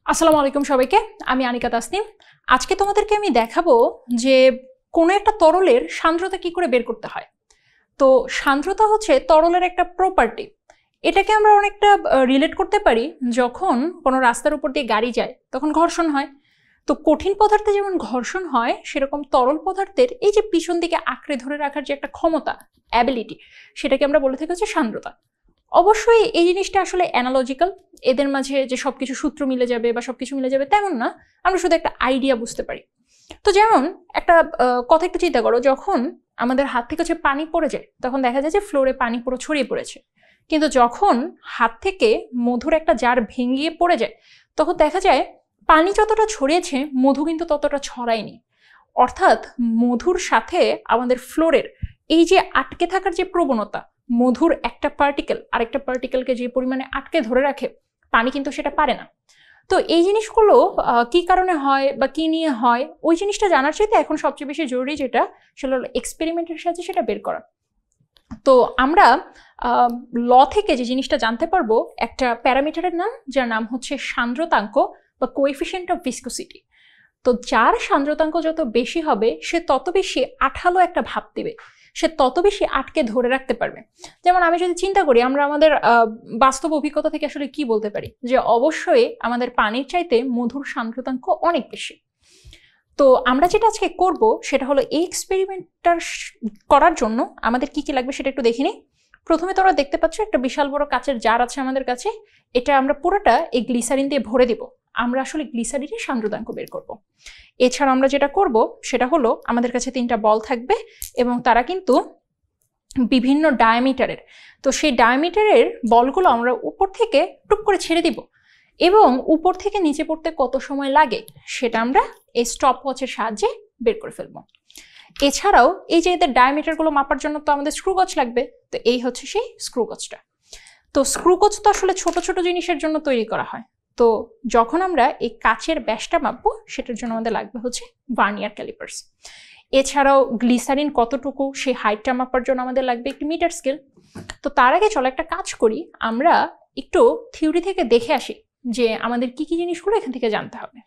আসসালামু আলাইকুম সবাইকে। আমি আনিকা তাসনিম। আজকে তোমাদেরকে আমি দেখাবো যে কোনো একটা তরলের সান্দ্রতা কি করে বের করতে হয়। তো সান্দ্রতা হচ্ছে তরলের একটা প্রপার্টি। এটাকে আমরা অনেকটা রিলেট করতে পারি, যখন কোনো রাস্তার উপর দিয়ে গাড়ি যায় তখন ঘর্ষণ হয়। তো কঠিন পদার্থে যেমন ঘর্ষণ হয়, সেরকম তরল পদার্থের এই যে পিছন দিকে আঁকড়ে ধরে রাখার যে একটা ক্ষমতা, অ্যাবিলিটি, সেটাকে আমরা বলে থাকি হচ্ছে সান্দ্রতা। অবশ্যই এই জিনিসটা আসলে অ্যানালজিক্যাল, এদের মাঝে যে সবকিছু সূত্র মিলে যাবে বা সবকিছু মিলে যাবে তেমন না, আমরা শুধু একটা আইডিয়া বুঝতে পারি। তো যেমন একটা কথা একটু চিন্তা করো, যখন আমাদের হাত থেকে হচ্ছে পানি পড়ে যায় তখন দেখা যায় যে ফ্লোরে পানি পুরো ছড়িয়ে পড়েছে, কিন্তু যখন হাত থেকে মধুর একটা জার ভেঙে পড়ে যায় তখন দেখা যায় পানি যতটা ছড়িয়েছে মধু কিন্তু ততটা ছড়ায়নি। অর্থাৎ মধুর সাথে আমাদের ফ্লোরের এই যে আটকে থাকার যে প্রবণতা, মধুর একটা পার্টিকেল আরেকটা পার্টিকেলকে যে পরিমাণে আটকে ধরে রাখে, পানি কিন্তু সেটা পারে না। তো এই জিনিসগুলো কি কারণে হয় বা কি নিয়ে হয়, ওই জিনিসটা জানার চাইতে এখন সবচেয়ে বেশি জরুরি যেটা, সেটা হলো এক্সপেরিমেন্টের সাহায্যে সেটা বের করা। তো আমরা ল থেকে যে জিনিসটা জানতে পারবো একটা প্যারামিটারের নাম, যার নাম হচ্ছে সান্দ্রতাঙ্ক বা কোএফিসিয়েন্ট অফ ভিসকোসিটি। তো যার সান্দ্রতাঙ্ক যত বেশি হবে সে তত বেশি আঠালো একটা ভাব দিবে, সে তত বেশি আটকে ধরে রাখতে পারবে। যেমন আমি যদি চিন্তা করি, আমরা আমাদের বাস্তব অভিজ্ঞতা থেকে আসলে কি বলতে পারি, যে অবশ্যই আমাদের পানির চাইতে মধুর সান্দ্রতাঙ্ক অনেক বেশি। তো আমরা যেটা আজকে করব সেটা হলো এই এক্সপেরিমেন্টটা করার জন্য আমাদের কি কি লাগবে সেটা একটু দেখে নিই। প্রথমে তোমরা দেখতে পাচ্ছ একটা বিশাল বড় কাচের জার আছে আমাদের কাছে। এটা আমরা পুরোটা এই গ্লিসারিন দিয়ে ভরে দিব। আমরা আসলে গ্লিসারিনের সান্দ্রতাঙ্ক বের করব। এছাড়া আমরা যেটা করব সেটা হলো আমাদের কাছে 3টা বল থাকবে এবং তারা কিন্তু বিভিন্ন ডায়ামিটারের। তো সেই ডায়ামিটারের বলগুলো আমরা উপর থেকে টুপ করে ছেড়ে দিব এবং উপর থেকে নিচে পড়তে কত সময় লাগে সেটা আমরা এই স্টপ ওয়াচের সাহায্যে বের করে ফেলবো। এছাড়াও এই যে এদের ডায়ামিটারগুলো মাপার জন্য তো আমাদের স্ক্রু গজ লাগবে। তো এই হচ্ছে সেই স্ক্রু গজটা। তো স্ক্রু গজ তো আসলে ছোট ছোট জিনিসের জন্য তৈরি করা হয়। তো যখন আমরা এই কাচের ব্যাসটা মাপবো সেটার জন্য আমাদের লাগবে হচ্ছে ভার্নিয়ার ক্যালিপার্স। এছাড়াও গ্লিসারিন কতটুকু সেই হাইটটা মাপার জন্য আমাদের লাগবে একটি মিটার স্কেল। তো তার আগে চলো একটা কাজ করি, আমরা একটু থিওরি থেকে দেখে আসি যে আমাদের কি কি জিনিসগুলো এখান থেকে জানতে হবে।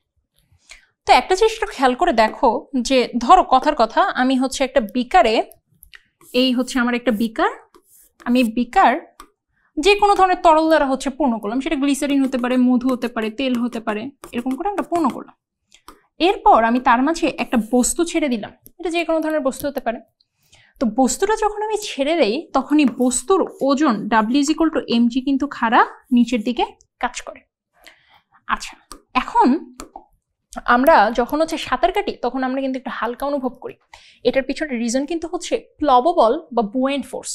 তো একটা জিনিস একটু খেয়াল করে দেখো, যে ধরো কথার কথা আমি হচ্ছে একটা বিকারে, এই হচ্ছে আমার একটা বিকার, আমি বিকার যে কোনো ধরনের তরল দ্বারা হচ্ছে পূর্ণ করলাম, সেটা গ্লিসারিন হতে পারে, মধু হতে পারে, তেল হতে পারে, এরকম করে আমরা পূর্ণ করলাম। এরপর আমি তার মাঝে একটা বস্তু ছেড়ে দিলাম, এটা যে কোনো ধরনের বস্তু হতে পারে। তো বস্তুটা যখন আমি ছেড়ে দেই তখনই বস্তুর ওজন W=mg কিন্তু খাড়া নিচের দিকে কাজ করে। আচ্ছা, এখন আমরা যখন হচ্ছে সাঁতার কাটি তখন আমরা কিন্তু একটু হালকা অনুভব করি। এটার পিছনে রিজন কিন্তু হচ্ছে প্লববল বা বুয়েন্ট ফোর্স।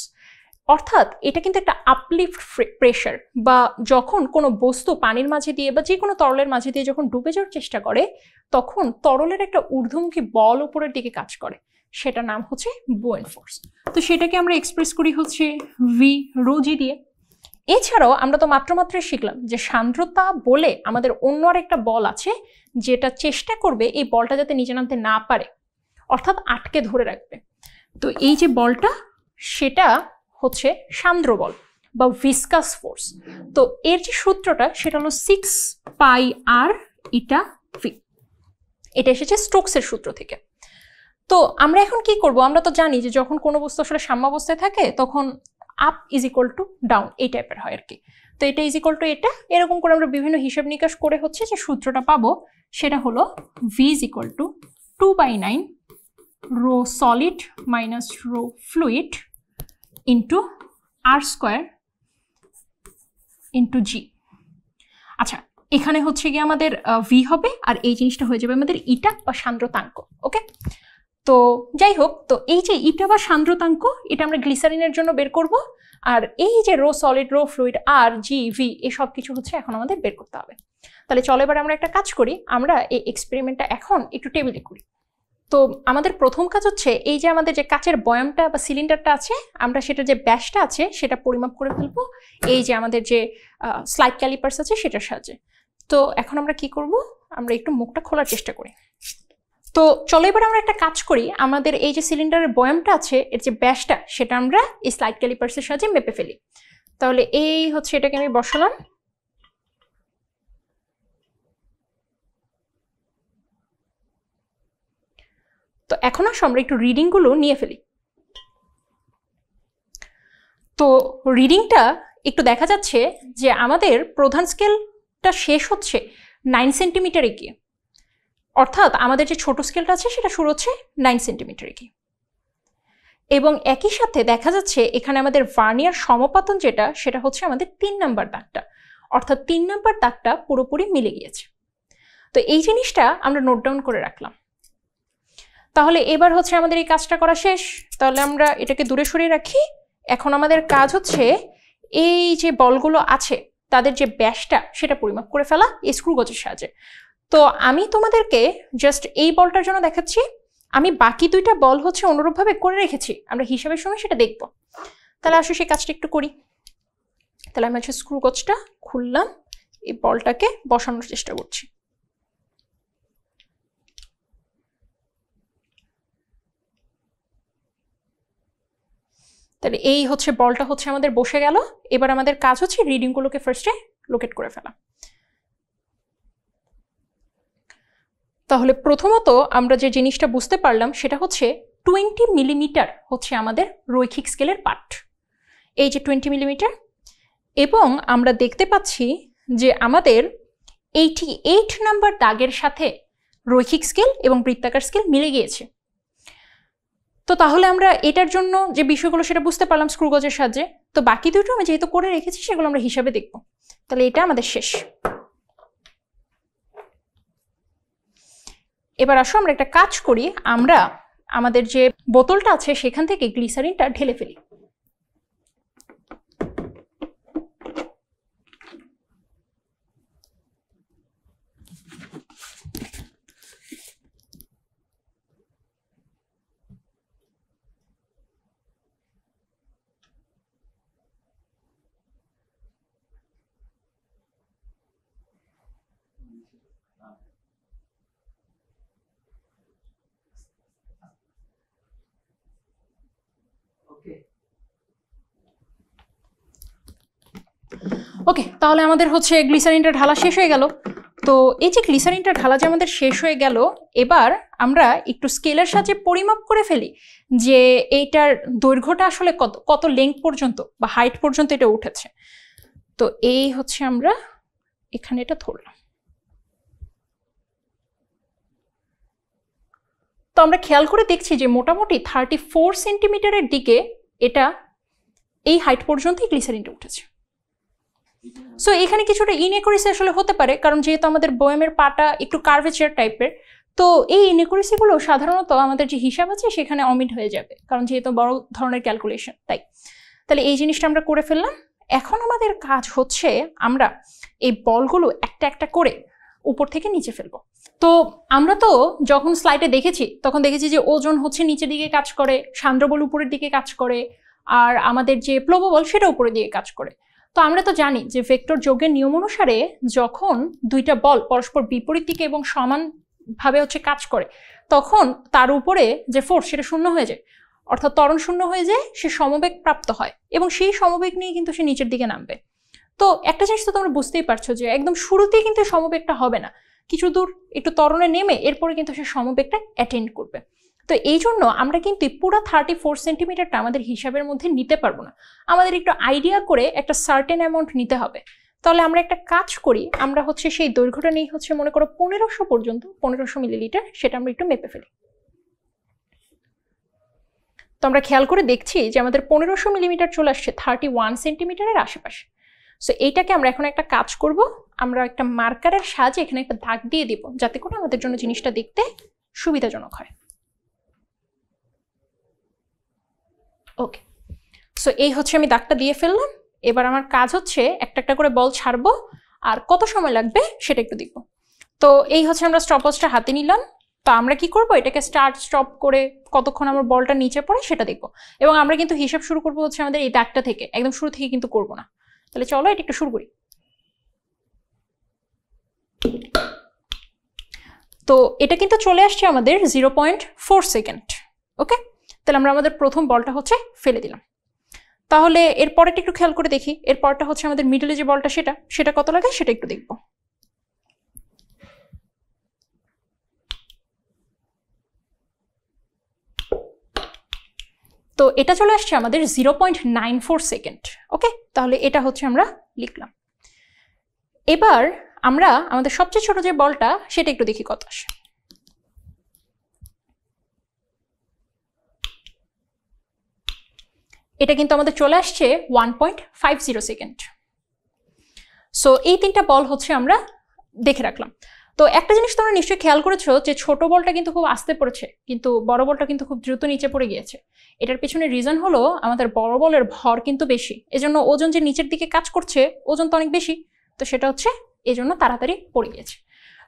অর্থাৎ এটা কিন্তু একটা আপলিফট প্রেশার, বা যখন কোনো বস্তু পানির মাঝে দিয়ে বা যে কোনো তরলের মাঝে দিয়ে যখন ডুবে যাওয়ার চেষ্টা করে তখন তরলের একটা ঊর্ধ্বমুখী বল উপরের দিকে কাজ করে, সেটার নাম হচ্ছে বুয়েন্ট ফোর্স। তো সেটাকে আমরা এক্সপ্রেস করি হচ্ছে ভি রোজি দিয়ে। এছাড়াও আমরা তো মাত্রই শিখলাম যে সান্দ্রতা বলে আমাদের অন্য আরেকটা বল আছে যেটা চেষ্টা করবে এই বলটা যাতে নিচে নামতে না পারে, অর্থাৎ আটকে ধরে রাখবে। তো এই যে বলটা সেটা হচ্ছে সান্দ্র বল বা ভিসকাস ফোর্স। তো এর যে সূত্রটা সেটা হলো 6πr-η-v। এটা এসেছে স্টোকসের সূত্র থেকে। তো আমরা এখন কি করব, আমরা তো জানি যে যখন কোনো বস্তু আসলে সাম্যাবস্থায় থাকে তখন আপ =ডাউন এই টাইপের হয় আর কি। তো এটা এটা এরকম করে আমরা বিভিন্ন হিসাব নিকাশ করে হচ্ছে যে সূত্রটা পাবো, সেটা হলো v = 2/9 rho solid minus rho fluid into r² into g। আচ্ছা, এখানে হচ্ছে গিয়ে আমাদের v হবে আর এই জিনিসটা হয়ে যাবে আমাদের ইটা বা সান্দ্রতাঙ্ক। ওকে, তো যাই হোক, তো এই যে ইটা বা সান্দ্রতাঙ্ক এটা আমরা গ্লিসারিনের জন্য বের করব, আর এই যে রো সলিড, রো ফ্লুইড, আর জি ভি, এই সব কিছু হচ্ছে এখন আমাদের বের করতে হবে। তাহলে চলো এবার আমরা একটা কাজ করি, আমরা এই এক্সপেরিমেন্টটা এখন একটু টেবিলে করি। তো আমাদের প্রথম কাজ হচ্ছে এই যে আমাদের যে কাচের বয়ামটা বা সিলিন্ডারটা আছে, আমরা সেটা যে ব্যাসটা আছে সেটা পরিমাপ করে ফেলবো এই যে আমাদের যে স্লাইড ক্যালিপার্স আছে সেটার সাহায্যে। তো এখন আমরা কি করব, আমরা একটু মুখটা খোলার চেষ্টা করি। তো চলো এবার আমরা একটা কাজ করি, আমাদের এই যে সিলিন্ডারের বয়ামটা আছে এর যে ব্যাসটা সেটা আমরা এই স্লাইড ক্যালিপার্সের সাহায্যে মেপে ফেলি। তাহলে এই হচ্ছে এটাকে আমি বসালাম, তো এখন আসো আমরা একটু রিডিংগুলো নিয়ে ফেলি। তো রিডিংটা একটু দেখা যাচ্ছে যে আমাদের প্রধান স্কেলটা শেষ হচ্ছে 9 সেন্টিমিটারে গিয়ে, অর্থাৎ আমাদের যে ছোট স্কেলটা আছে সেটা শুরু হচ্ছে 9 সেন্টিমিটারে গিয়ে। এবং একই সাথে দেখা যাচ্ছে এখানে আমাদের ভার্নিয়ার সমপাতন যেটা, সেটা হচ্ছে আমাদের 3 নাম্বার দাগটা, অর্থাৎ 3 নাম্বার দাগটা পুরোপুরি মিলে গিয়েছে। তো এই জিনিসটা আমরা নোট ডাউন করে রাখলাম। তাহলে এবার হচ্ছে আমাদের এই কাজটা করা শেষ, তাহলে আমরা এটাকে দূরে সরিয়ে রাখি। এখন আমাদের কাজ হচ্ছে এই যে বলগুলো আছে তাদের যে ব্যাসটা সেটা পরিমাপ করে ফেলা এই স্ক্রু গজের সাহায্যে। তো আমি তোমাদেরকে জাস্ট এই বলটার জন্য দেখাচ্ছি, আমি বাকি দুইটা বল হচ্ছে অনুরূপভাবে করে রেখেছি, আমরা হিসাবের সময় সেটা দেখব। তাহলে আসো সেই কাজটা একটু করি। তাহলে আমি হচ্ছে স্ক্রু গজটা খুললাম, এই বলটাকে বসানোর চেষ্টা করছি। তাহলে এই হচ্ছে বলটা হচ্ছে আমাদের বসে গেল। এবার আমাদের কাজ হচ্ছে রিডিংগুলোকে ফার্স্টে লোকেট করে ফেলা। তাহলে প্রথমত আমরা যে জিনিসটা বুঝতে পারলাম সেটা হচ্ছে 20 মিলিমিটার হচ্ছে আমাদের রৈখিক স্কেলের পার্ট, এই যে 20 মিলিমিটার। এবং আমরা দেখতে পাচ্ছি যে আমাদের 88 নাম্বার দাগের সাথে রৈখিক স্কেল এবং বৃত্তাকার স্কেল মিলে গিয়েছে। তো তাহলে আমরা এটার জন্য যে বিষয়গুলো সেটা বুঝতে পারলাম স্ক্রু গজের সাহায্যে। তো বাকি দুটো আমি যেহেতু করে রেখেছি সেগুলো আমরা হিসাবে দেখব। তাহলে এটা আমাদের শেষ। এবার আসো আমরা একটা কাজ করি, আমরা আমাদের যে বোতলটা আছে সেখান থেকে গ্লিসারিনটা ঢেলে ফেলি। ওকে, তাহলে আমাদের হচ্ছে গ্লিসারিনটা ঢালা শেষ হয়ে গেল। তো এই যে গ্লিসারিনটা ঢালা যে আমাদের শেষ হয়ে গেল, এবার আমরা একটু স্কেলের সাহায্যে পরিমাপ করে ফেলি যে এইটার দৈর্ঘ্যটা আসলে কত লেংথ পর্যন্ত বা হাইট পর্যন্ত এটা উঠেছে। তো এই হচ্ছে আমরা এখানে এটা ধরলাম। তো আমরা খেয়াল করে দেখছি যে মোটামুটি 34 সেন্টিমিটারের দিকে এটা এই হাইট পর্যন্তই গ্লিসারিনটা উঠেছে। সো এখানে কিছুটা ইনএকুরেসি আসলে হতে পারে, কারণ যেহেতু আমাদের বয়ামের পাটা একটু কার্ভেচার টাইপের, তো এই ইনএকুরেসিগুলো সাধারণত আমাদের যে হিসাব আছে সেখানে অমিট হয়ে যাবে, কারণ যেহেতু বড় ধরনের ক্যালকুলেশন। তাহলে এই জিনিসটা আমরা করে ফেললাম। এখন আমাদের কাজ হচ্ছে আমরা এই বলগুলো একটা একটা করে উপর থেকে নিচে ফেলবো। তো আমরা তো যখন স্লাইডে দেখেছি তখন দেখেছি যে ওজন হচ্ছে নিচের দিকে কাজ করে, সান্দ্র বল উপরের দিকে কাজ করে, আর আমাদের যে প্লবো বল সেটা উপরের দিকে কাজ করে। তো আমরা তো জানি যে ভেক্টর যোগের নিয়ম অনুসারে যখন দুইটা বল পরস্পর বিপরীত দিকে এবং সমানভাবে হচ্ছে কাজ করে, তখন তার উপরে যে ফোর্স সেটা শূন্য হয়ে যায়, অর্থাৎ ত্বরণ শূন্য হয়ে যায়, সে সমবেগ প্রাপ্ত হয় এবং সেই সমবেগ নিয়ে কিন্তু সে নিচের দিকে নামবে। তো একটা জিনিস তো তোমরা বুঝতেই পারছো যে একদম শুরুতেই কিন্তু সমবেগটা হবে না, কিছু দূর একটু ত্বরণে নেমে এরপরে কিন্তু সে সমবেগটা অ্যাটেন্ড করবে। তো এই জন্য আমরা কিন্তু পুরো 34 সেন্টিমিটারটা আমাদের হিসাবের মধ্যে নিতে পারবো না, আমাদের একটু আইডিয়া করে একটা সার্টেন অ্যামাউন্ট নিতে হবে। তাহলে আমরা একটা কাজ করি, আমরা হচ্ছে সেই দৈর্ঘ্যটা নিয়ে হচ্ছে মনে করো 1500 পর্যন্ত, 1500 মিলিলিটার, সেটা আমরা একটু মেপে ফেলি। তো আমরা খেয়াল করে দেখছি যে আমাদের 1500 মিলিমিটার চলে আসছে 31 সেন্টিমিটারের আশেপাশে। সো এইটাকে আমরা এখন একটা কাজ করব, আমরা একটা মার্কারের সাহায্যে এখানে একটা দাগ দিয়ে দিব, যাতে করে আমাদের জন্য জিনিসটা দেখতে সুবিধাজনক হয়। ওকে, সো এই হচ্ছে আমি দাগটা দিয়ে ফেললাম। এবার আমার কাজ হচ্ছে একটা একটা করে বল ছাড়বো, আর কত সময় লাগবে সেটা একটু দেখব। তো এই হচ্ছে আমরা স্টপওয়াচটা হাতে নিলাম। তো আমরা কি করব, এটাকে স্টার্ট স্টপ করে কতক্ষণ আমার বলটা নিচে পড়ে সেটা দেখব। এবং আমরা কিন্তু হিসাব শুরু করবো হচ্ছে আমাদের এই দাগটা থেকে, একদম শুরু থেকে কিন্তু করব না। তাহলে চলো এটা একটু শুরু করি। তো এটা কিন্তু চলে আসছে আমাদের 0.4 সেকেন্ড। ওকে, তাহলে আমরা আমাদের প্রথম বলটা হচ্ছে ফেলে দিলাম। তাহলে এর পরেরটা একটু খেয়াল করে দেখি, এর পরটা হচ্ছে আমাদের মিডলে যে বলটা সেটা কত লাগে সেটা একটু দেখব। তো এটা চলে আসছে আমাদের 0.94 সেকেন্ড। ওকে, তাহলে এটা হচ্ছে আমরা লিখলাম। এবার আমরা আমাদের সবচেয়ে ছোট যে বলটা সেটা একটু দেখি কত আসে। এটা কিন্তু আমাদের চলে আসছে 1.50 সেকেন্ড। সো এই তিনটা বল হচ্ছে আমরা দেখে রাখলাম। তো একটা জিনিস তোমরা নিশ্চয়ই খেয়াল করেছো যে ছোট বলটা কিন্তু খুব আস্তে পড়েছে, কিন্তু বড় বলটা কিন্তু খুব দ্রুত নিচে পড়ে গিয়েছে। এটার পিছনে রিজন হলো আমাদের বড় বলের ভর কিন্তু বেশি, এজন্য ওজন যে নিচের দিকে কাজ করছে, ওজন তো অনেক বেশি, তো সেটা হচ্ছে এজন্য তাড়াতাড়ি পড়ে গিয়েছে।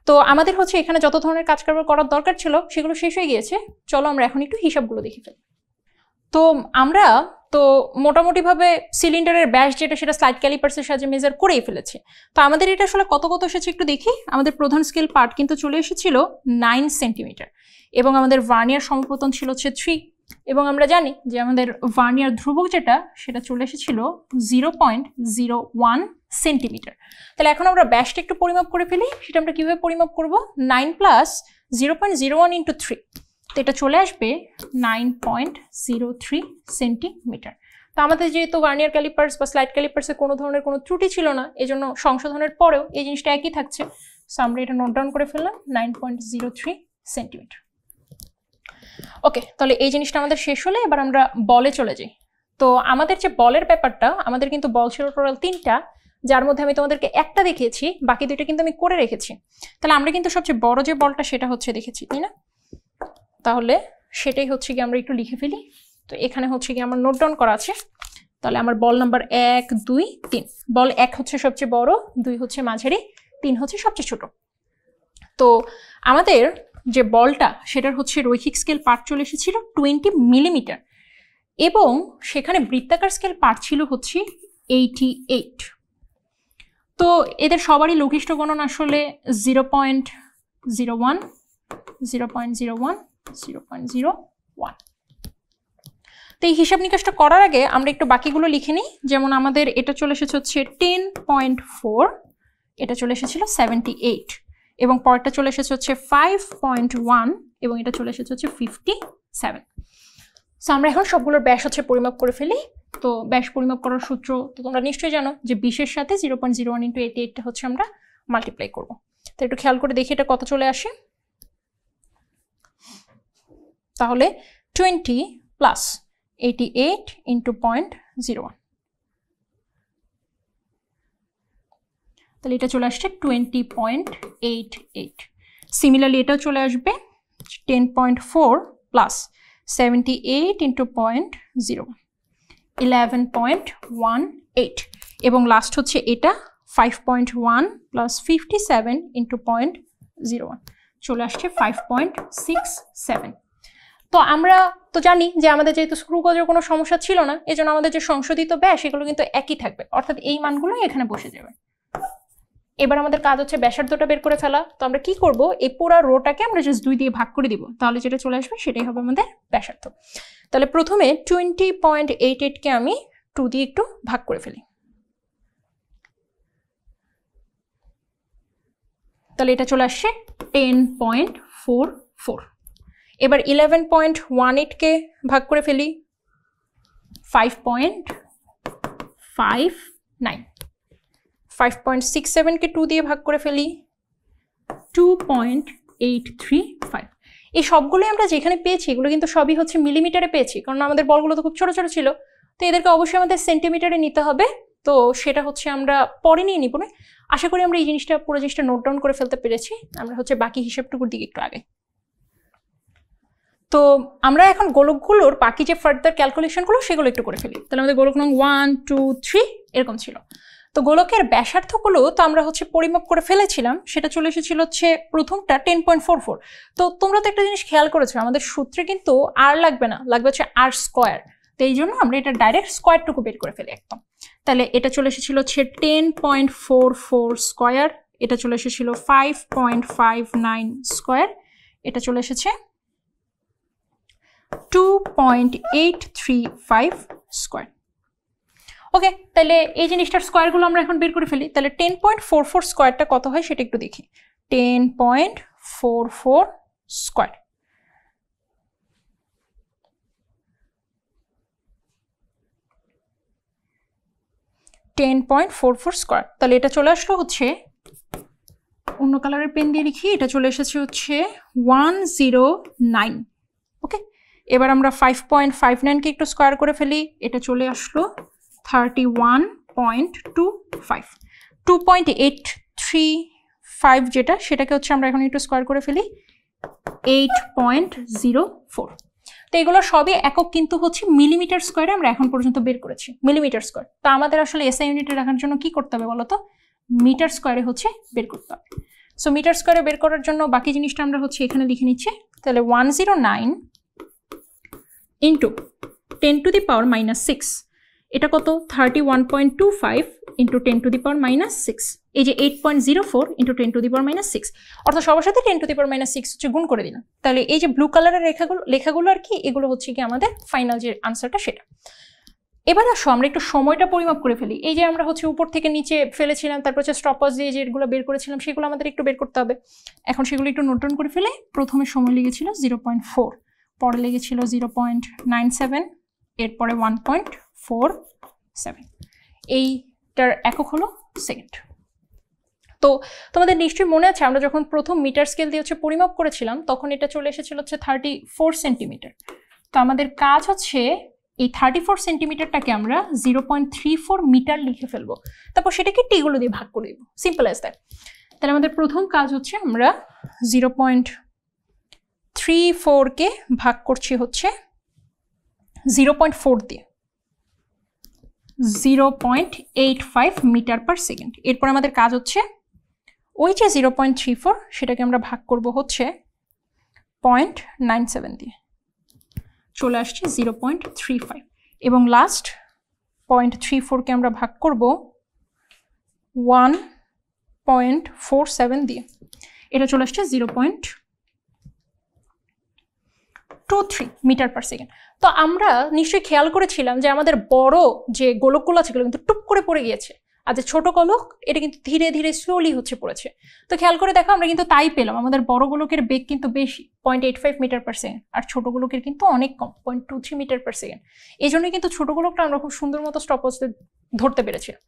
তো আমাদের হচ্ছে এখানে যত ধরনের কাজ কারবার করার দরকার ছিল সেগুলো শেষ হয়ে গিয়েছে। চলো আমরা এখন একটু হিসাবগুলো দেখে ফেলি। তো আমরা তো মোটামুটিভাবে সিলিন্ডারের ব্যাস যেটা সেটা স্লাইড ক্যালিপার্সের সাহায্যে মেজার করেই ফেলেছি। তো আমাদের এটা আসলে কত কত এসেছে একটু দেখি। আমাদের প্রধান স্কেল পার্ট কিন্তু চলে এসেছিল 9 সেন্টিমিটার এবং আমাদের ভার্নিয়ার সমপতন ছিল হচ্ছে 3, এবং আমরা জানি যে আমাদের ভার্নিয়ার ধ্রুবক যেটা সেটা চলে এসেছিল 0.01 সেন্টিমিটার। তাহলে এখন আমরা ব্যাসটা একটু পরিমাপ করে ফেলি। সেটা আমরা কিভাবে পরিমাপ করব? 9 প্লাস 0.01 ইন্টু 3, তো এটা চলে আসবে 9.03 সেন্টিমিটার। তো আমাদের যেহেতু ভার্নিয়ার ক্যালিপার্স বা স্লাইড ক্যালিপার্সে কোনো ধরনের কোনো ত্রুটি ছিল না, এই জন্য সংশোধনের পরেও এই জিনিসটা একই থাকছে। সো আমরা এটা নোট ডাউন করে ফেললাম 9.03 সেন্টিমিটার। ওকে, তাহলে এই জিনিসটা আমাদের শেষ হলে এবার আমরা বলে চলে যাই। তো আমাদের যে বলের ব্যাপারটা, আমাদের কিন্তু বল ছিল টোটাল 3টা, যার মধ্যে আমি তোমাদেরকে একটা দেখিয়েছি, বাকি 2টা কিন্তু আমি করে রেখেছি। তাহলে আমরা কিন্তু সবচেয়ে বড় যে বলটা সেটা হচ্ছে দেখেছি, তাই না? তাহলে সেটাই হচ্ছে কি আমরা একটু লিখে ফেলি। তো এখানে হচ্ছে কি আমার নোট ডাউন করা আছে। তাহলে আমার বল নাম্বার 1, 2, 3। বল 1 হচ্ছে সবচেয়ে বড়, 2 হচ্ছে মাঝারি, 3 হচ্ছে সবচেয়ে ছোট। তো আমাদের যে বলটা সেটার হচ্ছে রৈখিক স্কেল পার্ট চলে এসেছিল 20 মিলিমিটার, এবং সেখানে বৃত্তাকার স্কেল পার্ট ছিল হচ্ছে 88। তো এদের সবারই লঘিষ্ঠ গণন আসলে 0.01, 0.01, 0.01। তো এই হিসাব নিকাশটা করার আগে আমরা একটু বাকিগুলো লিখে নিই। যেমন আমাদের এটা চলে এসেছে হচ্ছে 10.4, এটা চলে এসেছিল 78, এবং পরেরটা চলে এসেছে হচ্ছে 5.1, এবং এটা চলে এসেছে হচ্ছে 57। সো আমরা এখন সবগুলোর ব্যাস হচ্ছে পরিমাপ করে ফেলি। তো ব্যাস পরিমাপ করার সূত্র তো তোমরা নিশ্চয়ই জানো যে 20-এর সাথে 0.01 ইন্টু 88টা হচ্ছে আমরা মাল্টিপ্লাই করব। তো একটু খেয়াল করে দেখি এটা কত চলে আসে। তাহলে 20 প্লাস 88 ইন্টু 0.01, তাহলে এটা চলে আসছে 20.88। সিমিলারলি এটাও চলে আসবে 10.4 প্লাস 78 ইন্টু 0.01, 11.18, এবং লাস্ট হচ্ছে এটা 5.1 প্লাস 57 ইন্টু 0.01, চলে আসছে 5.67। তো আমরা তো জানি যে আমাদের যেহেতু স্ক্রু গজের কোনো সমস্যা ছিল না, এজন্য আমাদের যে সংশোধিত ব্যাস এগুলো কিন্তু একই থাকবে, অর্থাৎ এই মানগুলোই এখানে বসে যাবে। এবার আমাদের কাজ হচ্ছে ব্যাসার্ধটা বের করে ফেলা। তো আমরা কি করব, এই পুরো রোটাকে আমরা জাস্ট 2 দিয়ে ভাগ করে দিব, তাহলে যেটা চলে আসবে সেটাই হবে আমাদের ব্যাসার্ধ। তাহলে প্রথমে 20.88কে আমি 2 দিয়ে একটু ভাগ করে ফেলি। তাহলে এটা চলে আসছে 10.44। এবার 11.18কে ভাগ করে ফেলি 5.59, 5.67কে 2 দিয়ে ভাগ করে ফেলি 2.835। এই সবগুলোই আমরা যেখানে পেয়েছি এগুলো কিন্তু সবই হচ্ছে মিলিমিটারে পেয়েছি, কারণ আমাদের বলগুলো তো খুব ছোট ছোট ছিল। তো এদেরকে অবশ্যই আমাদের সেন্টিমিটারে নিতে হবে। তো সেটা হচ্ছে আমরা পরে নিয়ে নিব না। আশা করি আমরা এই জিনিসটা পুরো জিনিসটা নোট ডাউন করে ফেলতে পেরেছি। আমরা হচ্ছে বাকি হিসাবটুকুর দিকে একটু আগে। তো আমরা এখন গোলকগুলোর বাকি যে ফার্দার ক্যালকুলেশনগুলো সেগুলো একটু করে ফেলি। তাহলে আমাদের গোলক নং 1, 2, 3 এরকম ছিল। তো গোলকের ব্যাসার্ধগুলো তো আমরা হচ্ছে পরিমাপ করে ফেলেছিলাম, সেটা চলে এসেছিল হচ্ছে প্রথমটা 10.44। তো তোমরা তো একটা জিনিস খেয়াল করেছো, আমাদের সূত্রে কিন্তু আর লাগবে না, লাগবে হচ্ছে আর স্কোয়ার। তো এই জন্য আমরা এটা ডাইরেক্ট স্কোয়ারটুকু বের করে ফেলি একদম। তাহলে এটা চলে এসেছিল হচ্ছে 10.44 স্কোয়ার, এটা চলে এসেছিল 5.59 স্কোয়ার, এটা চলে এসেছে 2.835 স্কোয়ার। ওকে, তাহলে এই জিনিসটার স্কোয়ারগুলো আমরা এখন বের করে ফেলি। তাহলে 10.44 স্কোয়ারটা কত হয় সেটা একটু দেখি। 10.44 স্কোয়ার 10.44 স্কোয়ার। তাহলে এটা চলে আসলো হচ্ছে, অন্য কালারের পেন দিয়ে লিখি, এটা চলে এসেছে হচ্ছে 109। ওকে, এবার আমরা 5.59কে একটু স্কোয়ার করে ফেলি, এটা চলে আসলো 31.25। 2.835 যেটা, সেটাকে হচ্ছে আমরা এখন একটু স্কোয়ার করে ফেলি 8.04। তো এগুলো সবই একক, কিন্তু হচ্ছে মিলিমিটার স্কোয়ারে আমরা এখন পর্যন্ত বের করেছি, মিলিমিটার স্কোয়ার। তো আমাদের আসলে এসআই ইউনিটে রাখার জন্য কি করতে হবে বলতো, মিটার স্কোয়ারে হচ্ছে বের করতে হবে। সো মিটার স্কোয়ারে বের করার জন্য বাকি জিনিসটা আমরা হচ্ছে এখানে লিখে নিচ্ছি। তাহলে 109 ইন্টু 10⁻⁻6, এটা কত, 31.25 ইন্টু 10⁻⁻6, এই যে 8.04 ইন্টু 10⁻⁻6, অর্থাৎ সবার সাথে 10⁻⁻6 হচ্ছে গুণ করে দিলাম। তাহলে এই যে ব্লু কালারের লেখাগুলো আর কি, এগুলো হচ্ছে কি আমাদের ফাইনাল যে আনসারটা সেটা। এবার আসো আমরা একটু সময়টা পরিমাপ করে ফেলি। এই যে আমরা হচ্ছে উপর থেকে নিচে ফেলেছিলাম, তারপর হচ্ছে স্টপওয়াচ দিয়ে যেগুলো বের করেছিলাম সেগুলো আমাদের একটু বের করতে হবে। এখন সেগুলো একটু নোট ডাউন করে ফেলে। প্রথমে সময় লেগেছিল 0.4, পরে লেগেছিল 0.97, এরপরে 1.47, এইটার একক হলো সেকেন্ড। তো তোমাদের নিশ্চয়ই মনে আছে আমরা যখন প্রথম মিটার স্কেল দিয়ে হচ্ছে পরিমাপ করেছিলাম তখন এটা চলে এসেছিল হচ্ছে 34 সেন্টিমিটার। তো আমাদের কাজ হচ্ছে এই 34 সেন্টিমিটারটাকে আমরা 0.34 মিটার লিখে ফেলবো, তারপর সেটাকে টিগুলো দিয়ে ভাগ করে দেবো, সিম্পল অ্যাজ দ্যাট। তাহলে আমাদের প্রথম কাজ হচ্ছে আমরা 0.34কে ভাগ করছি হচ্ছে 0.4 দিয়ে, 0.85 মিটার পার সেকেন্ড। এরপর আমাদের কাজ হচ্ছে ওই যে 0.34 সেটাকে আমরা ভাগ করব হচ্ছে 0.97 দিয়ে, চলে আসছে 0.35, এবং লাস্ট 0.34কে আমরা ভাগ করব 1.47 দিয়ে, এটা চলে আসছে 0.23 মিটার পার সেকেন্ড। তো আমরা নিশ্চয়ই খেয়াল করেছিলাম যে আমাদের বড় যে গোলকগুলো আছে সেগুলো কিন্তু টুপ করে পড়ে গিয়েছে, আর যে ছোট গোলক এটা কিন্তু ধীরে ধীরে স্লোলি হচ্ছে পড়েছে। তো খেয়াল করে দেখো আমরা কিন্তু তাই পেলাম, আমাদের বড় গোলকের বেগ কিন্তু বেশি 0.85 মিটার পার সেকেন্ড, আর ছোট গোলকের কিন্তু অনেক কম 0.23 মিটার পার সেকেন্ড। এই জন্যই কিন্তু ছোট গোলকটা আমরা খুব সুন্দর মতো স্টপওয়াচে ধরতে পেরেছিলাম।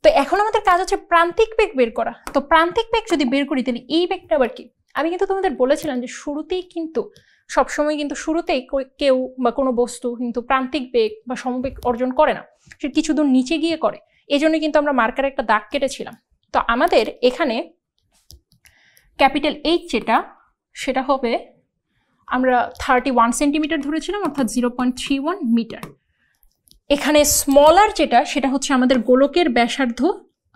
তো এখন আমাদের কাজ হচ্ছে প্রান্তিক বেগ বের করা। তো প্রান্তিক বেগ যদি বের করি তাহলে এই বেগটা আবার কি, আমি কিন্তু তোমাদের বলেছিলাম যে শুরুতেই কিন্তু সবসময় কিন্তু শুরুতেই কেউ বা কোনো বস্তু কিন্তু প্রান্তিক বেগ বা সমবেগ অর্জন করে না, সে কিছু দূর নিচে গিয়ে করে। এই জন্য কিন্তু আমরা মার্কারে একটা দাগ কেটেছিলাম। তো আমাদের এখানে ক্যাপিটাল এইচ যেটা সেটা হবে, আমরা 31 সেন্টিমিটার ধরেছিলাম, অর্থাৎ 0.31 মিটার। এখানে স্মলার যেটা সেটা হচ্ছে আমাদের গোলকের ব্যাসার্ধ,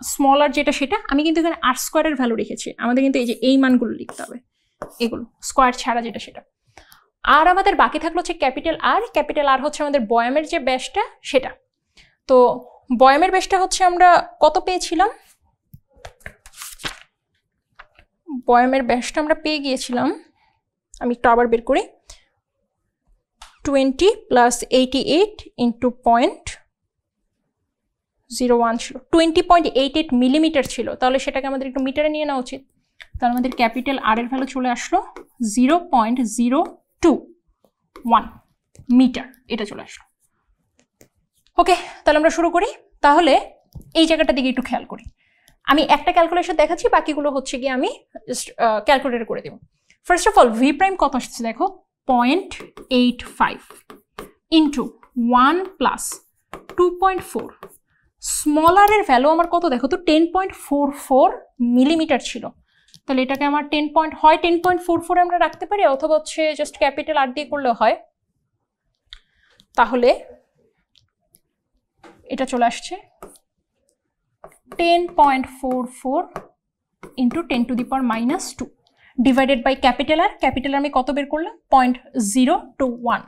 স্মলার যেটা সেটা আমি কিন্তু এখানে আর স্কোয়ারের ভ্যালু রেখেছি, আমাদের কিন্তু এই যে এই মানগুলো লিখতে হবে, এগুলো স্কোয়ার ছাড়া যেটা সেটা। আর আমাদের বাকি থাকলো হচ্ছে ক্যাপিটাল আর। ক্যাপিটাল আর হচ্ছে আমাদের বয়ামের যে ব্যাসটা সেটা। তো বয়ামের ব্যাসটা হচ্ছে আমরা কত পেয়েছিলাম, বয়ামের ব্যাসটা আমরা পেয়ে গিয়েছিলাম, আমি একটু আবার বের করি, 20 + 88 ইন্টু 0.01 ছিল, 20.88 মিলিমিটার ছিল। তাহলে সেটাকে আমাদের একটু মিটারে নিয়ে নেওয়া উচিত। তাহলে আমাদের ক্যাপিটাল আর এর ভ্যালু চলে আসলো 0.021 মিটার, এটা চলে আসলো। ওকে, তাহলে আমরা শুরু করি। তাহলে এই জায়গাটার দিকে একটু খেয়াল করি, আমি একটা ক্যালকুলেশন দেখাচ্ছি, বাকিগুলো হচ্ছে গিয়ে আমি জাস্ট ক্যালকুলেটর করে দেবো। First of all V prime কত আসছে দেখো, 0.85 ইন্টু 1 + 2.4। স্মলারের ভ্যালু আমার কত দেখো তো, 10.44 মিলিমিটার ছিল। তাহলে এটাকে আমার 10.44 আমরা রাখতে পারি, অথবা হচ্ছে জাস্ট ক্যাপিটাল আর দিয়ে করলেও হয়। তাহলে এটা চলে আসছে 10.44 into 10⁻⁻2 divided by capital R. Capital আমি কত বের করলাম, 0.021।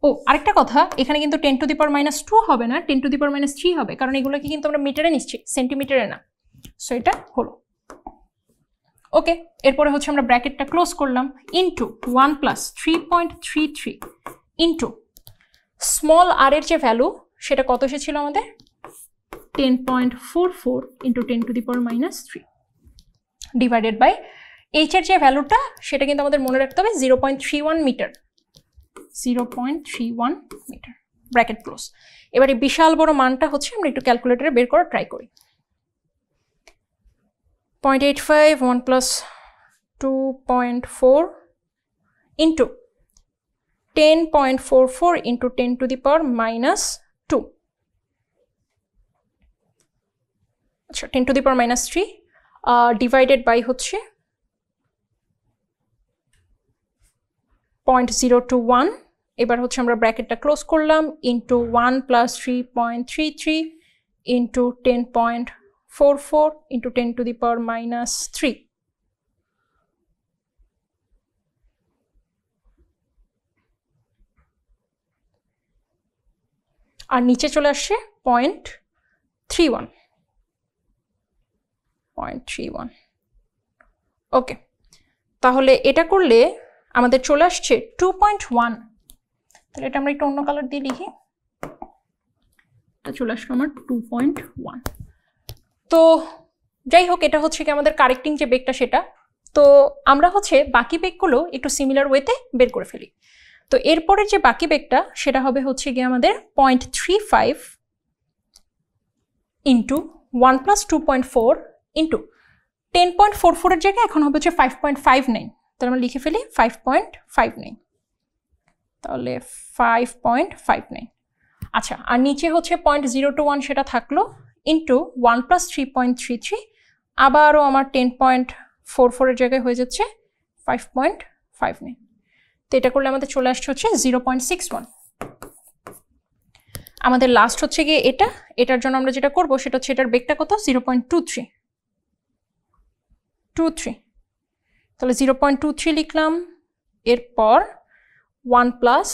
ও আরেকটা কথা, এখানে কিন্তু 10⁻⁻2 হবে না, 10⁻³ হবে, কারণ এগুলোকে কিন্তু আমরা মিটারে নিচ্ছি, সেন্টিমিটারে না। সো এটা হলো ওকে। এরপরে হচ্ছে আমরা ব্র্যাকেটটা ক্লোজ করলাম, ইন্টু 1 + 3.33 ইন্টু স্মল আর এর যে ভ্যালু সেটা কত এসেছিল আমাদের, 10.44 ইন্টু 10⁻³ ডিভাইডেড বাই এইচ এর যে ভ্যালুটা সেটা কিন্তু আমাদের মনে রাখতে হবে 0.31 মিটার, 0.31 মিটার ব্র্যাকেট ক্লোজ। এবারে বিশাল বড় মানটা হচ্ছে আমরা একটু ক্যালকুলেটরে বের করা ট্রাই করি। 0.85 1 plus 2.4 into 10.44 into 10 to the power minus 2, আচ্ছা 10 to the power minus 3 divided by হচ্ছে 0.021, এবার হচ্ছে আমরা ব্র্যাকেটটা ক্লোজ করলাম, into 1 plus 3.33 into 10.44 into 10 to the power minus 3, আর নিচে চলে আসছে 0.31। ওকে, তাহলে এটা করলে আমাদের চলে আসছে 2.1। তাহলে এটা আমরা একটু অন্য কালার দিয়ে লিখি, এটা চলে আসলো আমার 2.1। তো যাই হোক, এটা হচ্ছে কি আমাদের কারেক্টিং যে বেগটা সেটা। তো আমরা হচ্ছে বাকি বেগগুলো একটু সিমিলার ওয়েতে বের করে ফেলি। তো এরপরের যে বাকি বেগটা সেটা হবে হচ্ছে গিয়ে আমাদের 0.35 ইন্টু 1 প্লাস 2.4 ইন্টু 10.44 এর জায়গায় এখন হবে হচ্ছে 5.59। তাহলে আমরা লিখে ফেলি 5.59, তাহলে 5.59। আচ্ছা, আর নিচে হচ্ছে 0.021 সেটা থাকলো, ইন্টু 1 প্লাস 3.33, আবারও আমার 10.44 এর জায়গায় হয়ে যাচ্ছে 5.59। তো এটা করলে আমাদের চলে আসছে হচ্ছে 0.61। আমাদের লাস্ট হচ্ছে গিয়ে এটার জন্য আমরা যেটা করবো সেটা হচ্ছে এটার বেগটা কত, 0.23। তাহলে 0.23 লিখলাম, এরপর 1 প্লাস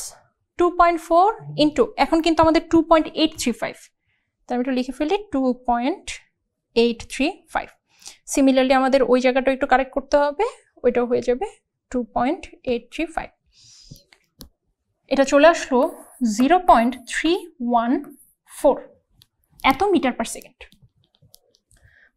2.4 ইন্টু, এখন কিন্তু আমাদের 2.835, তাই আমি একটু লিখে ফেলি 2.835। সিমিলারলি আমাদের ওই জায়গাটা একটু কারেক্ট করতে হবে, ওইটাও হয়ে যাবে 2.835। এটা চলে আসলো 0.314 এত মিটার পার সেকেন্ড।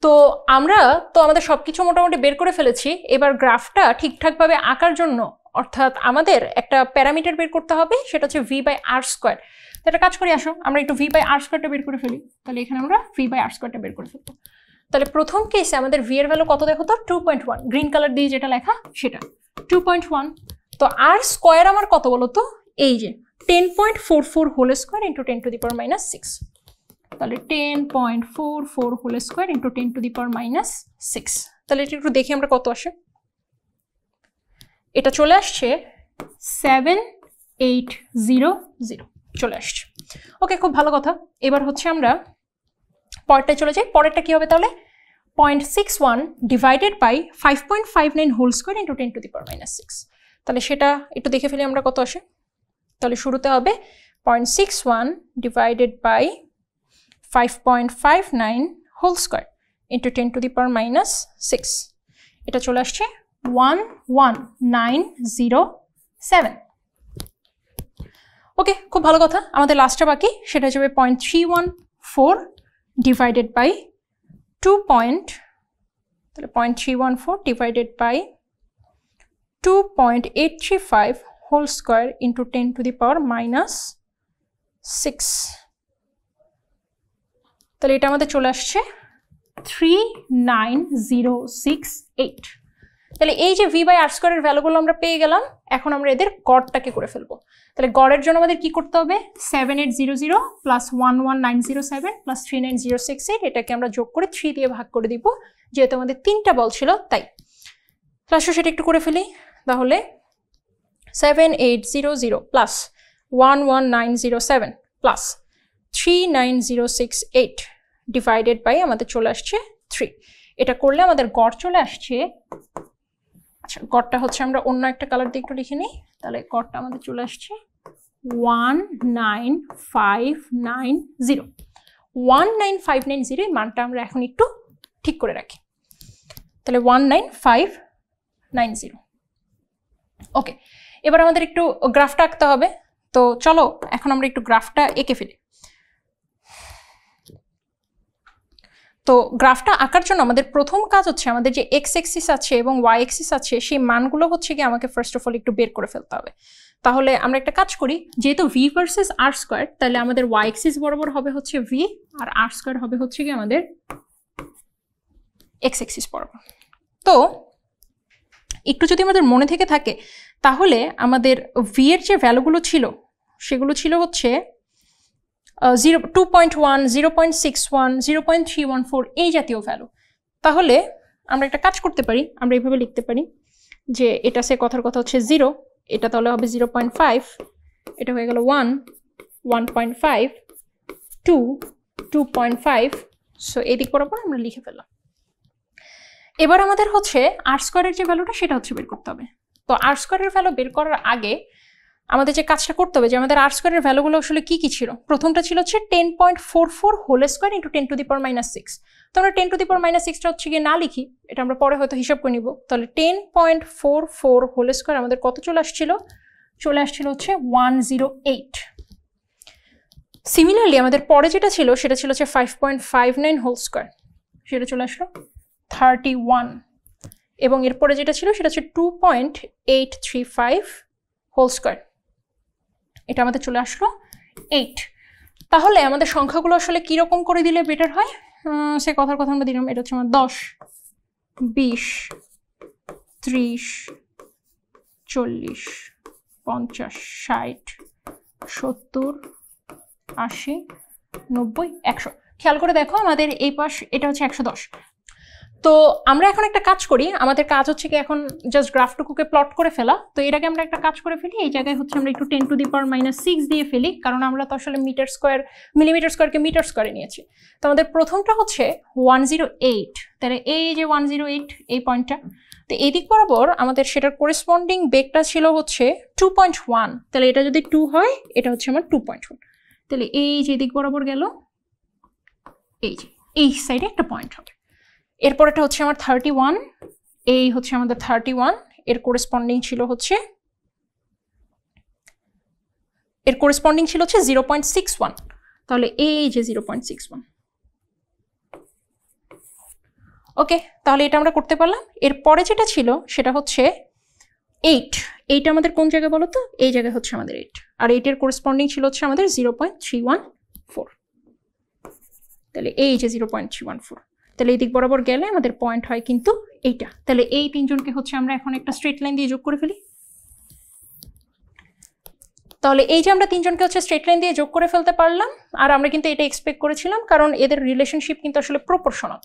তো আমরা তো আমাদের সবকিছু মোটামুটি বের করে ফেলেছি। এবার গ্রাফটা ঠিকঠাকভাবে আঁকার জন্য, অর্থাৎ আমাদের একটা প্যারামিটার বের করতে হবে, সেটা হচ্ছে v/r²। তো একটা কাজ করি, আসো আমরা একটু v/r² বের করে ফেলি। তাহলে এখানে আমরা v/r² বের করে ফেলবো। তাহলে প্রথম কেসে আমাদের v এর ভ্যালু কত দেখো তো, 2.1, গ্রিন কালার দিয়ে যেটা লেখা সেটা 2.1। তো r² আমার কত বলো তো, এই যে 10.44 whole square into 10 to the power minus 6। তাহলে 10.44 whole square into 10 to the power minus 6। তাহলে এটা একটু দেখি আমরা কত আসে। এটা চলে আসছে 7800 চলে আসছে। ওকে, খুব ভালো কথা। এবার হচ্ছে আমরা পরেরটায় চলে যাই। পরেরটা কি হবে তাহলে, 0.61 divided by 5.59 whole square into 10 to the power minus 6। তাহলে সেটা একটু দেখে ফেলি আমরা কত আসে। তাহলে শুরুতে হবে 0.61 divided by 5.59 whole square into 10 to the power minus 6। এটা চলে আসছে 11907। ওকে, খুব ভালো কথা। আমাদের লাস্টটা বাকি, সেটা যাবে 0.314 ডিভাইডেড বাই 2. তাহলে 0.314 divided by 2.835 whole square into 10 to the power minus 6। তাহলে এটা আমাদের চলে আসছে 39068। তাহলে এই যে v/r² এর ভ্যালুগুলো আমরা পেয়ে গেলাম, এখন আমরা এদের গড়টাকে করে ফেলবো। তাহলে গড়ের জন্য আমাদের কি করতে হবে, 7800 প্লাস 11907 প্লাস 39068, এটাকে আমরা যোগ করে 3 দিয়ে ভাগ করে দিব, যেহেতু আমাদের 3টা বল ছিল তাই। প্লাস সেটা একটু করে ফেলি। তাহলে 7800 প্লাস 11907 প্লাস 39068 ডিভাইডেড বাই আমাদের চলে আসছে 3। এটা করলে আমাদের গড় চলে আসছে, আচ্ছা গড়টা হচ্ছে আমরা অন্য একটা কালার দিয়ে একটু লিখে নিই। তাহলে গড়টা আমাদের চলে আসছে 19590। 19590 এই মানটা আমরা এখন একটু ঠিক করে রাখি। তাহলে 19590। ওকে, এবার আমাদের একটু গ্রাফটা আঁকতে হবে। তো চলো এখন আমরা একটু গ্রাফটা এঁকে ফেলি। তো গ্রাফটা আঁকার জন্য আমাদের প্রথম কাজ হচ্ছে আমাদের যে এক্স এক্সিস আছে এবং ওয়াই এক্সিস আছে সেই মানগুলো হচ্ছে কি আমাকে ফার্স্ট অফ অল একটু বের করে ফেলতে হবে। তাহলে আমরা একটা কাজ করি, যেহেতু ভি ভার্সেস আর স্কোয়ার, তাহলে আমাদের ওয়াই এক্সিস বরাবর হবে হচ্ছে ভি, আর আর স্কোয়ার হবে হচ্ছে কি আমাদের এক্স এক্সিস বরাবর। তো একটু যদি আমাদের মনে থেকে থাকে, তাহলে আমাদের ভি এর যে ভ্যালুগুলো ছিল সেগুলো ছিল হচ্ছে 2.1, 0.61, 0.314 এই জাতীয় ভ্যালু। তাহলে আমরা একটা কাজ করতে পারি, আমরা এইভাবে লিখতে পারি যে এটা সে কথার কথা হচ্ছে 0, এটা তাহলে হবে 0.5, এটা হয়ে গেল 1, 1.5, 2, 2.5। সো এদিক বরাবর আমরা লিখে ফেললাম। এবার আমাদের হচ্ছে আর স্কোয়ারের যে ভ্যালুটা সেটা হচ্ছে বের করতে হবে। তো আর স্কোয়ারের ভ্যালু বের করার আগে আমাদের যে কাজটা করতে হবে, যে আমাদের আর স্কোয়ারের ভ্যালুগুলো আসলে কি কি ছিল। প্রথমটা ছিল হচ্ছে 10.44 whole square into 10 to the power minus 6। তো আমরা 10 টু দি পাওয়ার মাইনাস 6টা হচ্ছে গিয়ে না লিখি, এটা আমরা পরে হয়তো হিসাব করে নিব। তাহলে 10.44 হোল স্কোয়ার আমাদের কত চলে আসছিল? চলে আসছিল হচ্ছে 108। সিমিলারলি আমাদের পরে যেটা ছিল সেটা ছিল হচ্ছে 5.59 হোল স্কোয়ার, সেটা চলে আসলো 31। এবং এরপরে যেটা ছিল সেটা হচ্ছে 2.835 হোল স্কোয়ার, এটা আমাদের চলে আসলো 8। তাহলে আমাদের সংখ্যাগুলো আসলে কিরকম করে দিলে বেটার হয়, সে কথার কথা আমরা দিলাম। এটা হচ্ছে আমার 10, 20, 30, 40, 50, 60, 70, 80, 90, 100। খেয়াল করে দেখো আমাদের এই পাশ এটা হচ্ছে 110। তো আমরা এখন একটা কাজ করি, আমাদের কাজ হচ্ছে কি এখন জাস্ট গ্রাফটুকুকে প্লট করে ফেলা। তো এর আগে আমরা একটা কাজ করে ফেলি, এই জায়গায় হচ্ছে আমরা একটু 10 টু দি পাওয়ার মাইনাস 6 দিয়ে ফেলি, কারণ আমরা তো আসলে মিলিমিটার স্কোয়ারকে মিটার স্কোয়ারে নিয়েছি। তো আমাদের প্রথমটা হচ্ছে 108, তাহলে এই যে 108 এই পয়েন্টটা, তো এই দিক বরাবর আমাদের সেটার করেসপন্ডিং বেগটা ছিল হচ্ছে 2.1। তাহলে এটা যদি 2 হয়, এটা হচ্ছে আমার 2.1। তাহলে এই যে দিক বরাবর গেল, এই যে এই সাইডে একটা পয়েন্ট হবে। এরপর এটা হচ্ছে আমার 31, এই হচ্ছে আমাদের 31, এর করেসপন্ডিং ছিল হচ্ছে 0.61। তাহলে এই যে 0.61। ওকে, তাহলে এটা আমরা করতে পারলাম। এরপরে যেটা ছিল সেটা হচ্ছে 8, এইটা আমাদের কোন জায়গায় বলো তো? এই জায়গায় হচ্ছে আমাদের 8, আর 8 এর করেসপন্ডিং ছিল হচ্ছে আমাদের 0.314। তাহলে এই যে 0.314, তাহলে এই দিক বরাবর গেলে আমাদের পয়েন্ট হয় কিন্তু এইটা। তাহলে এই তিনজনকে হচ্ছে আমরা এখন একটা স্ট্রেট লাইন দিয়ে যোগ করে ফেলি। তাহলে এই যে আমরা তিনজনকে হচ্ছে স্ট্রেট লাইন দিয়ে যোগ করে ফেলতে পারলাম, আর আমরা কিন্তু এটা এক্সপেক্ট করেছিলাম, কারণ এদের রিলেশনশিপ কিন্তু আসলে প্রপোর্শনাল।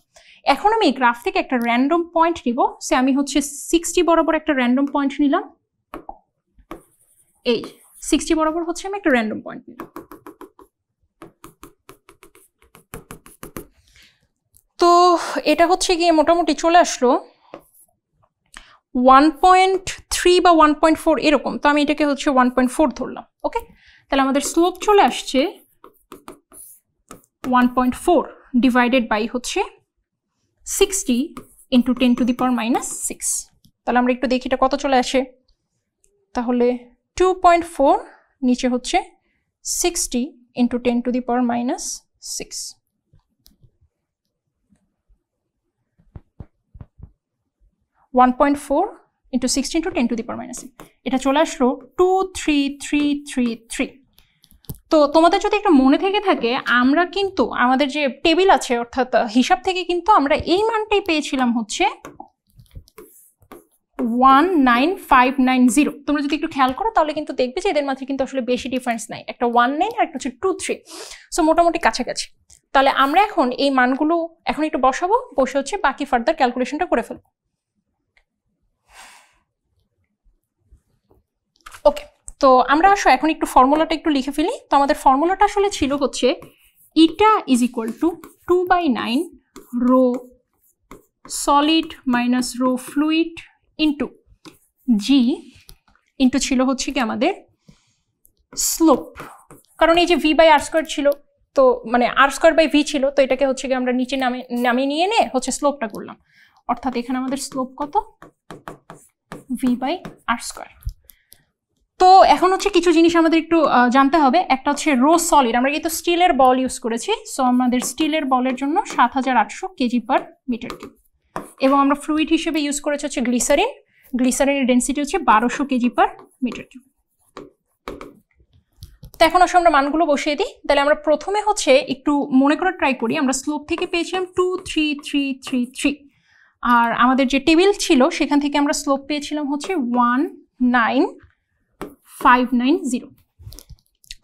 এখন আমি গ্রাফ থেকে একটা র্যান্ডম পয়েন্ট নিব, সে আমি হচ্ছে 60 বরাবর একটা র্যান্ডম পয়েন্ট নিলাম। এই 60 বরাবর হচ্ছে আমি একটা র্যান্ডম পয়েন্ট নিলাম। তো এটা হচ্ছে গিয়ে মোটামুটি চলে আসলো 1.3 বা 1.4 এরকম। তো আমি এটাকে হচ্ছে 1.4 ধরলাম। ওকে, তাহলে আমাদের স্লোপ চলে আসছে 1.4 ডিভাইডেড বাই হচ্ছে 60 into 10 to the power minus 6। তাহলে আমরা একটু দেখি এটা কত চলে আসে। তাহলে 2.4 নিচে হচ্ছে 60 into 10 to the power minus 6। into 60 into 10 to the power minus 6, এটা চলে আসলো 23333। তো তোমাদের যদি একটা মনে থেকে থাকে, আমরা কিন্তু আমাদের যে টেবিল আছে অর্থাৎ হিসাব থেকে কিন্তু আমরা এই মানটাই পেয়েছিলাম হচ্ছে 19590। তোমরা যদি একটু খেয়াল করো তাহলে কিন্তু দেখবে যে এদের মাঝে কিন্তু আসলে বেশি ডিফারেন্স নাই, একটা 19 আর একটা হচ্ছে 23। সো মোটামুটি কাছাকাছি। তাহলে আমরা এখন এই মানগুলো এখন একটু বসাবো, বসে হচ্ছে বাকি ফার্দার ক্যালকুলেশনটা করে ফেলবো। ওকে, তো আমরা আসো এখন একটু ফর্মুলাটা একটু লিখে ফেলি। তো আমাদের ফর্মুলাটা আসলে ছিল হচ্ছে eta is equal to 2/9 rho solid minus rho fluid into g into ছিল হচ্ছে কি আমাদের স্লোপ, কারণ এই যে ভি বাই আর স্কোয়ার ছিল, তো মানে আর স্কোয়ার বাই ভি ছিল, তো এটাকে হচ্ছে কি আমরা নিচে নামিয়ে নিয়ে নে হচ্ছে স্লোপটা করলাম। অর্থাৎ এখানে আমাদের স্লোপ কত? V by r square. তো এখন হচ্ছে কিছু জিনিস আমাদের একটু জানতে হবে। একটা হচ্ছে রো সলিড, আমরা কিন্তু স্টিলের বল ইউজ করেছি, সো আমাদের স্টিলের বলের জন্য 7800 কেজি পার মিটার কিউব। এবং আমরা ফ্লুইড হিসেবে ইউজ করেছি হচ্ছে গ্লিসারিন, গ্লিসারিনের ডেন্সিটি হচ্ছে 1200 কেজি পার মিটার কিউব। তো এখন আসলে আমরা মানগুলো বসিয়ে দিই। তাহলে আমরা প্রথমে হচ্ছে একটু মনে করার ট্রাই করি। আমরা স্লোপ থেকে পেয়েছিলাম 2 3 3 3 3, আর আমাদের যে টেবিল ছিল সেখান থেকে আমরা স্লোপ পেয়েছিলাম হচ্ছে 19590।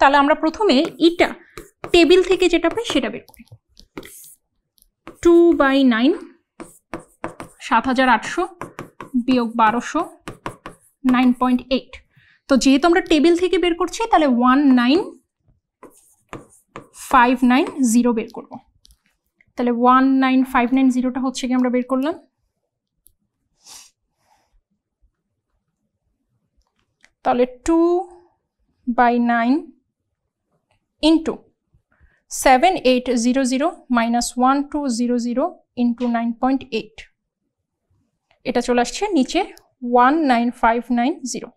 তাহলে আমরা প্রথমে এটা টেবিল থেকে যেটা পাই সেটা বের করি। 2/9 7800 বিয়োগ 1200 9.8। তো যেহেতু আমরা টেবিল থেকে বের করছি তাহলে 19590 বের করব। তাহলে 19590টা হচ্ছে কি আমরা বের করলাম। তাহলে 2/9 ইন্টু 7800 মাইনাস 1200 ইন্টু 9.8, এটা চলে আসছে নিচে 19590।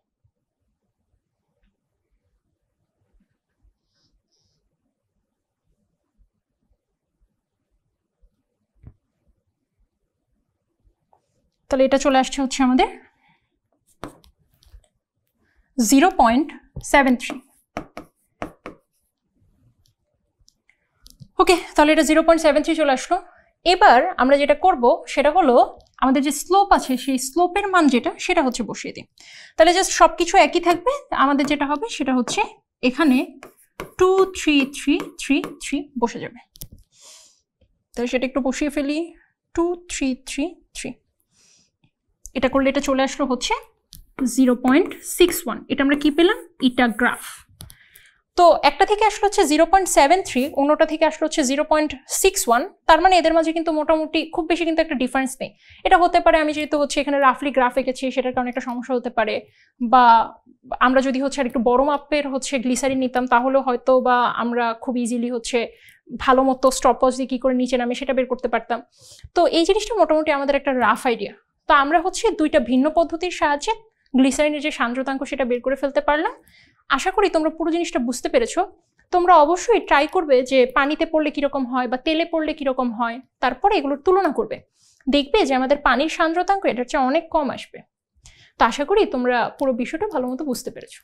তাহলে এটা চলে আসছে হচ্ছে আমাদের 0.73। ওকে, তাহলে এটা 0.73 চলে আসলো। এবার আমরা যেটা করব সেটা হলো আমাদের যে স্লোপ আছে সেই স্লোপের মান যেটা সেটা হচ্ছে বসিয়ে দিই। তাহলে জাস্ট সব কিছু একই থাকবে। আমাদের যেটা হবে সেটা হচ্ছে এখানে 23333 বসে যাবে। তাহলে সেটা একটু বসিয়ে ফেলি। 2333, এটা করলে এটা চলে আসলো হচ্ছে 0.61। এটা আমরা কি পেলাম? এটা গ্রাফ। তো একটা থেকে আসলো হচ্ছে 0.73, অন্যটা থেকে আসলো হচ্ছে 0.61। তার মানে এদের মাঝে কিন্তু মোটামুটি খুব বেশি কিন্তু একটা ডিফারেন্স নেই। এটা হতে পারে আমি যেহেতু হচ্ছে এখানে রাফলি গ্রাফ এঁকেছি সেটার কারণে একটা সমস্যা হতে পারে, বা আমরা যদি হচ্ছে আর একটু বড় মাপের হচ্ছে গ্লিসারিন নিতাম তাহলে হয়তো বা আমরা খুব ইজিলি হচ্ছে ভালো মতো স্টপওয়াচ দিয়ে কী করে নিচে নামে সেটা বের করতে পারতাম। তো এই জিনিসটা মোটামুটি আমাদের একটা রাফ আইডিয়া। তো আমরা হচ্ছে দুইটা ভিন্ন পদ্ধতির সাহায্যে গ্লিসারিনের যে সান্দ্রতাঙ্ক সেটা বের করে ফেলতে পারলাম। আশা করি তোমরা পুরো জিনিসটা বুঝতে পেরেছো। তোমরা অবশ্যই ট্রাই করবে যে পানিতে পড়লে কীরকম হয় বা তেলে পড়লে কীরকম হয়, তারপরে এগুলোর তুলনা করবে, দেখবে যে আমাদের পানির সান্দ্রতাঙ্ক এটার চেয়ে অনেক কম আসবে। তো আশা করি তোমরা পুরো বিষয়টা ভালো মতো বুঝতে পেরেছো।